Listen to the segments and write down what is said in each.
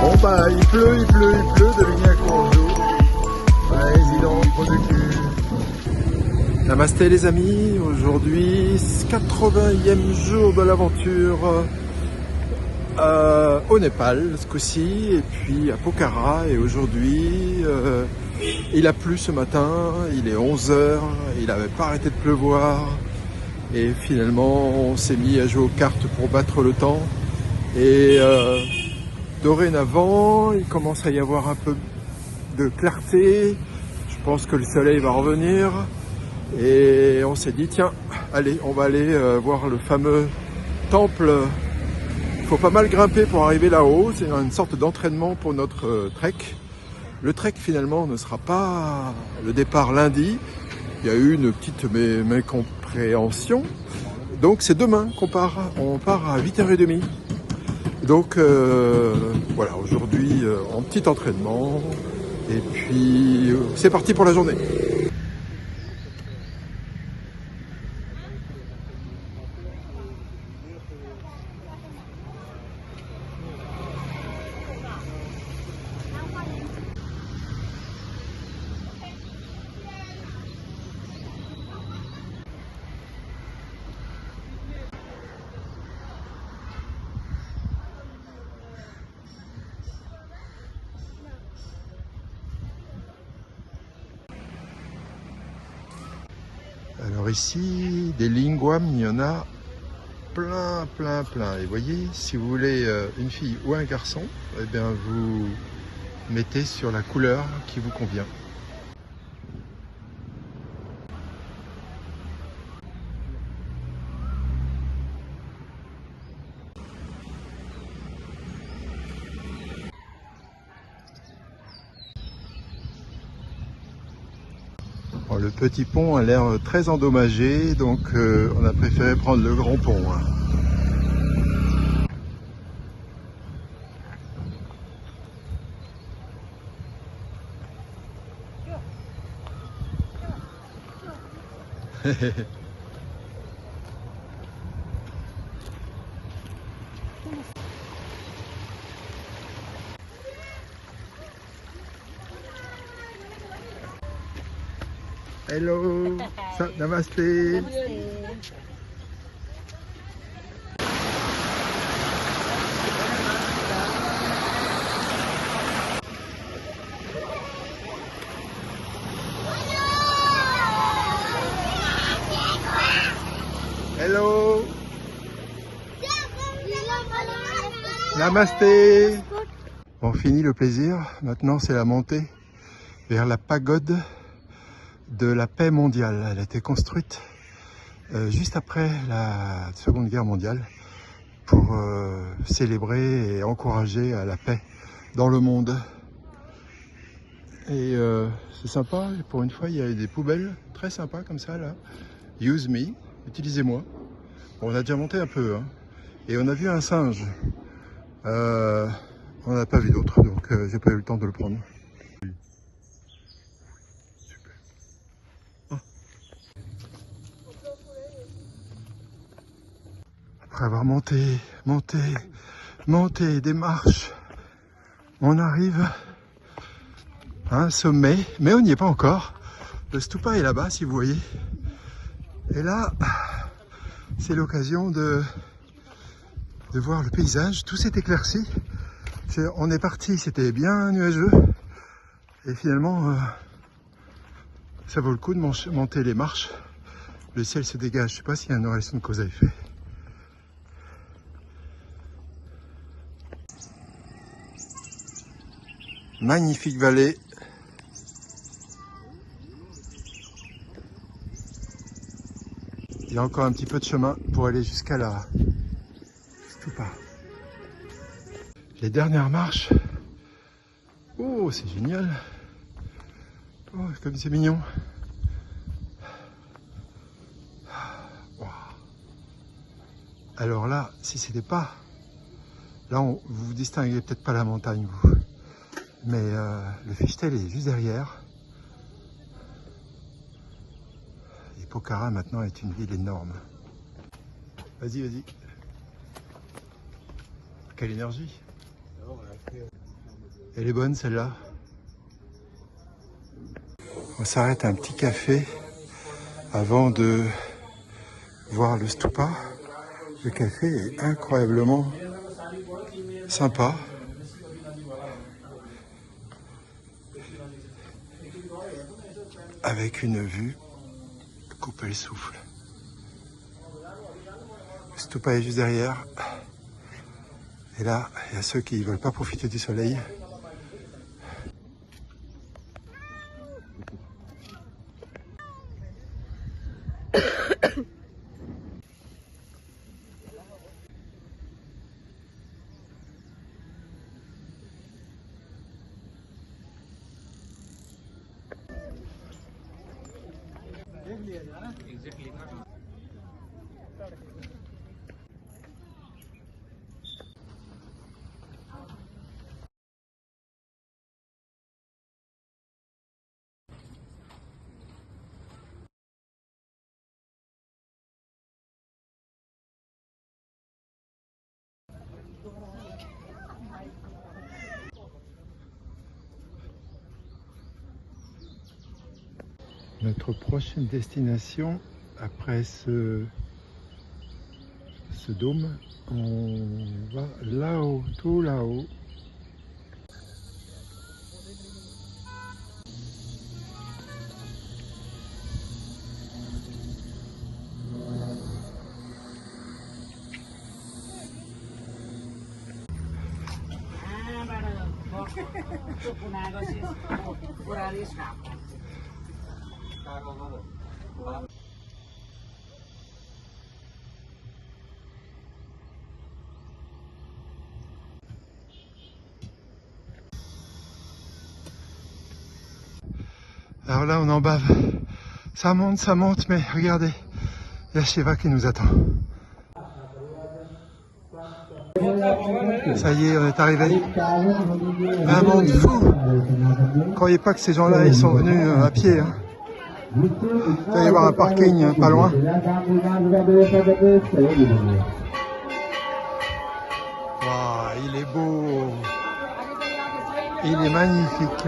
Bon bah il pleut, devinez à quoi on joue. Président productif. Namasté les amis, aujourd'hui 80e jour de l'aventure au Népal ce coup-ci, et puis à Pokhara, et aujourd'hui il a plu ce matin, il est 11 h, il n'avait pas arrêté de pleuvoir, et finalement on s'est mis à jouer aux cartes pour battre le temps, et dorénavant il commence à y avoir un peu de clarté, je pense que le soleil va revenir, et on s'est dit tiens, allez, on va aller voir le fameux temple. Il faut pas mal grimper pour arriver là-haut, c'est une sorte d'entraînement pour notre trek. Le trek finalement ne sera pas le départ lundi, il y a eu une petite mécompréhension, donc c'est demain qu'on part, on part à 8h30. Donc voilà, aujourd'hui en petit entraînement, et puis c'est parti pour la journée. Alors ici, des lingouam, il y en a plein. Et vous voyez, si vous voulez une fille ou un garçon, eh bien vous mettez sur la couleur qui vous convient. Bon, le petit pont a l'air très endommagé, donc on a préféré prendre le grand pont. Hein. Hello, namasté. Hello. Namasté. On finit le plaisir, maintenant c'est la montée vers la pagode de la paix mondiale. Elle a été construite juste après la Seconde Guerre mondiale pour célébrer et encourager à la paix dans le monde. Et c'est sympa, pour une fois il y a des poubelles très sympas comme ça là. Use me, utilisez-moi. Bon, on a déjà monté un peu, hein. Et on a vu un singe. On n'a pas vu d'autres, donc j'ai pas eu le temps de le prendre. Super. Oh. Après avoir monté des marches, on arrive à un sommet, mais on n'y est pas encore. Le stupa est là-bas, si vous voyez. Et là, c'est l'occasion de voir le paysage. Tout s'est éclairci. On est parti, c'était bien nuageux. Et finalement, ça vaut le coup de monter les marches. Le ciel se dégage. Je ne sais pas s'il y a une relation de cause à effet. Magnifique vallée. Il y a encore un petit peu de chemin pour aller jusqu'à la stupa. Les dernières marches. Oh, c'est génial. Oh, comme c'est mignon. Wow. Alors là, si c'était pas... Là, vous distinguez peut-être pas la montagne, vous. Mais le Fichtel est juste derrière. Et Pokhara, maintenant, est une ville énorme. Vas-y. Quelle énergie. Elle est bonne celle-là. On s'arrête à un petit café avant de voir le stupa. Le café est incroyablement sympa. Avec une vue couper le souffle. Le stupa est juste derrière. Et là, il y a ceux qui ne veulent pas profiter du soleil. Notre prochaine destination, après ce dôme, on va là-haut, tout là-haut. Alors là, on en bave. Ça monte, mais regardez, il y a Shiva qui nous attend. Ça y est, on est arrivé. Un monde fou. Ne croyez pas que ces gens-là, ils sont venus à pied. Hein. Il va y avoir un parking pas loin. Wow, il est beau. Il est magnifique.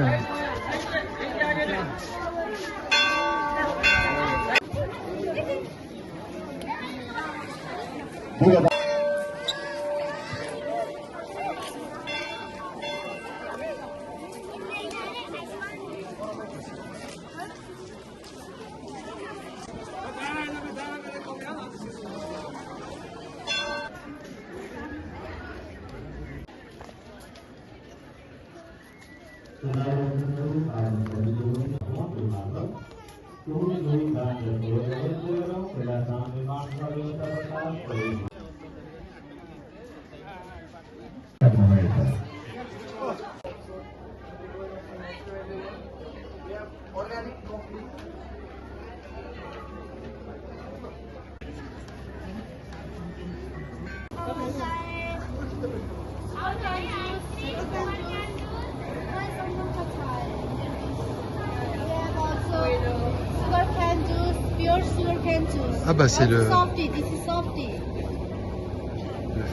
Ah bah c'est le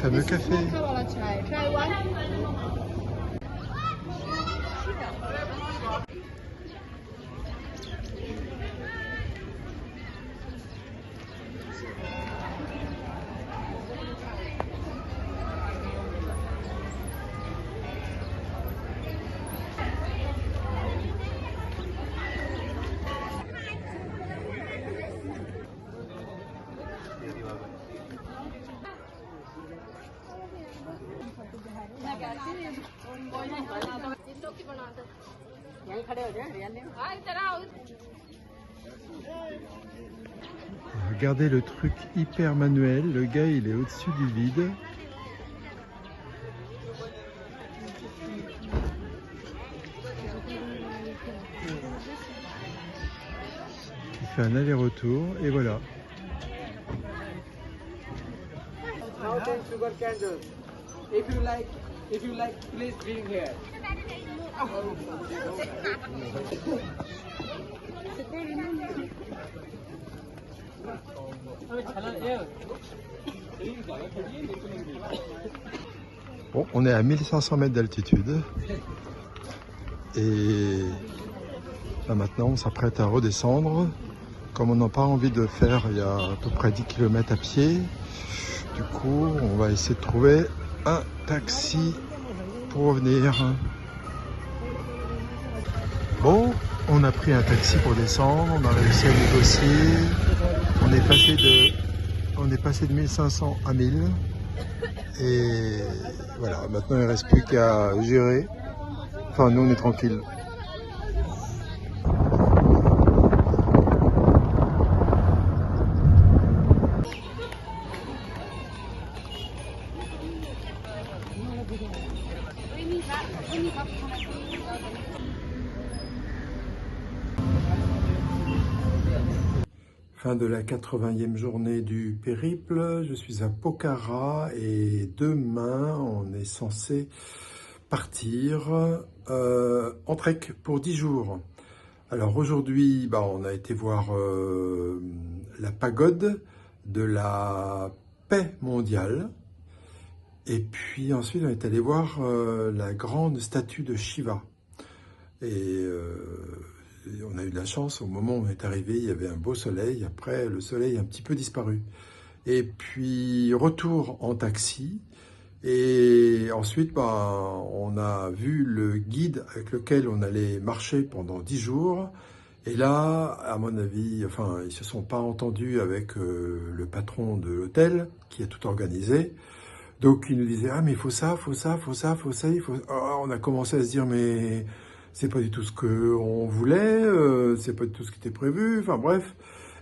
fameux café. Regardez le truc hyper manuel, le gars il est au-dessus du vide. Il fait un aller-retour et voilà. If you like, please bring here. Bon, on est à 1500 mètres d'altitude. Et là maintenant, on s'apprête à redescendre. Comme on n'a pas envie de faire, il y a à peu près 10 km à pied. Du coup, on va essayer de trouver un taxi pour revenir. Bon, on a pris un taxi pour descendre, on a réussi à négocier. On est passé de 1500 à 1000. Et voilà, maintenant il ne reste plus qu'à gérer. Enfin, nous on est tranquille. Fin de la 80e journée du périple, je suis à Pokhara et demain on est censé partir en trek pour 10 jours. Alors aujourd'hui, on a été voir la pagode de la paix mondiale et puis ensuite on est allé voir la grande statue de Shiva. Et on a eu de la chance, au moment où on est arrivé, il y avait un beau soleil. Après, le soleil a un petit peu disparu. Et puis, retour en taxi. Et ensuite, on a vu le guide avec lequel on allait marcher pendant 10 jours. Et là, à mon avis, ils ne se sont pas entendus avec le patron de l'hôtel qui a tout organisé. Donc, il nous disait, ah, mais il faut ça, faut ça, faut ça, faut ça. On a commencé à se dire, mais c'est pas du tout ce qu'on voulait, c'est pas du tout ce qui était prévu, enfin bref.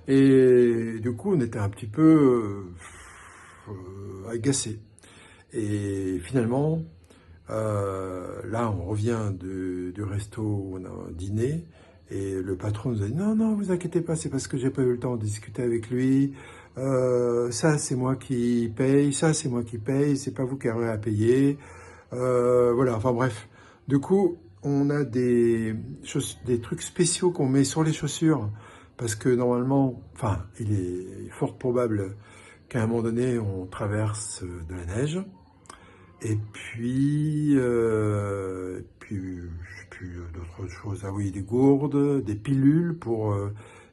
Et du coup, on était un petit peu agacés. Et finalement, là, on revient du resto où on a dîné, et le patron nous a dit, non, non, vous inquiétez pas, c'est parce que j'ai pas eu le temps de discuter avec lui, ça c'est moi qui paye, ça c'est moi qui paye, c'est pas vous qui aurez à payer, voilà, enfin bref. Du coup, on a des trucs spéciaux qu'on met sur les chaussures parce que normalement, il est fort probable qu'à un moment donné, on traverse de la neige. Et puis, je sais plus d'autres choses. Ah oui, des gourdes, des pilules pour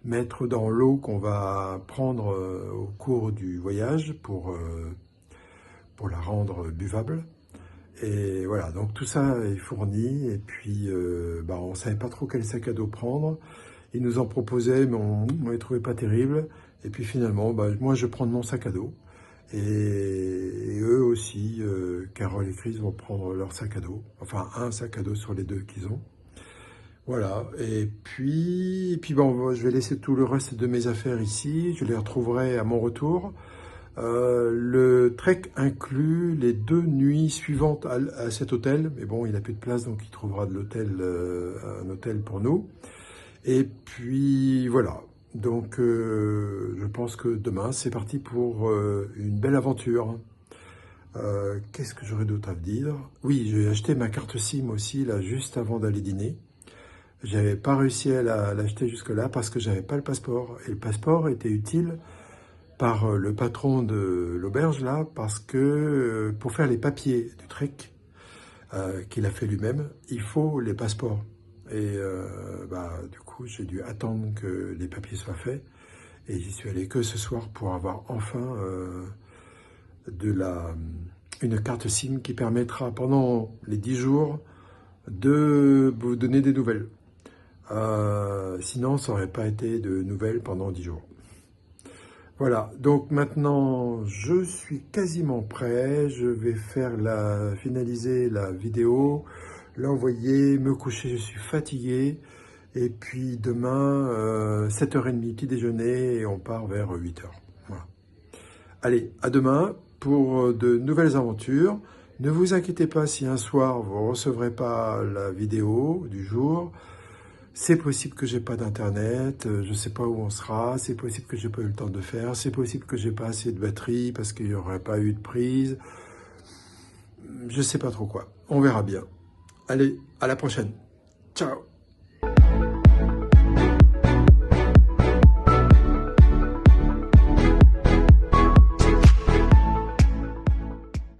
mettre dans l'eau qu'on va prendre au cours du voyage pour la rendre buvable. Et voilà, donc tout ça est fourni, et puis on ne savait pas trop quel sac à dos prendre. Ils nous en proposaient, mais on ne les trouvait pas terribles. Et puis finalement, moi je prends mon sac à dos. Et eux aussi, Carole et Chris vont prendre leur sac à dos. Enfin, un sac à dos sur les deux qu'ils ont. Voilà, et puis je vais laisser tout le reste de mes affaires ici. Je les retrouverai à mon retour. Le trek inclut les 2 nuits suivantes à cet hôtel, mais bon, il n'a plus de place, donc il trouvera de l'hôtel, un hôtel pour nous. Et puis voilà, donc je pense que demain c'est parti pour une belle aventure. Qu'est-ce que j'aurais d'autre à vous dire? Oui, j'ai acheté ma carte SIM aussi, là, juste avant d'aller dîner. J'avais pas réussi à l'acheter jusque-là parce que j'avais pas le passeport. Et le passeport était utile par le patron de l'auberge là, parce que pour faire les papiers du trek qu'il a fait lui-même, il faut les passeports. Et du coup, j'ai dû attendre que les papiers soient faits. Et j'y suis allé que ce soir pour avoir enfin une carte SIM qui permettra pendant les 10 jours de vous donner des nouvelles. Sinon, ça n'aurait pas été de nouvelles pendant 10 jours. Voilà, donc maintenant je suis quasiment prêt, je vais finaliser la vidéo, l'envoyer, me coucher, je suis fatigué, et puis demain 7h30 petit déjeuner et on part vers 8h. Voilà. Allez, à demain pour de nouvelles aventures. Ne vous inquiétez pas si un soir vous ne recevrez pas la vidéo du jour. C'est possible que j'ai pas d'internet, je sais pas où on sera, c'est possible que j'ai pas eu le temps de faire, c'est possible que j'ai pas assez de batterie parce qu'il n'y aurait pas eu de prise. Je sais pas trop quoi. On verra bien. Allez, à la prochaine. Ciao.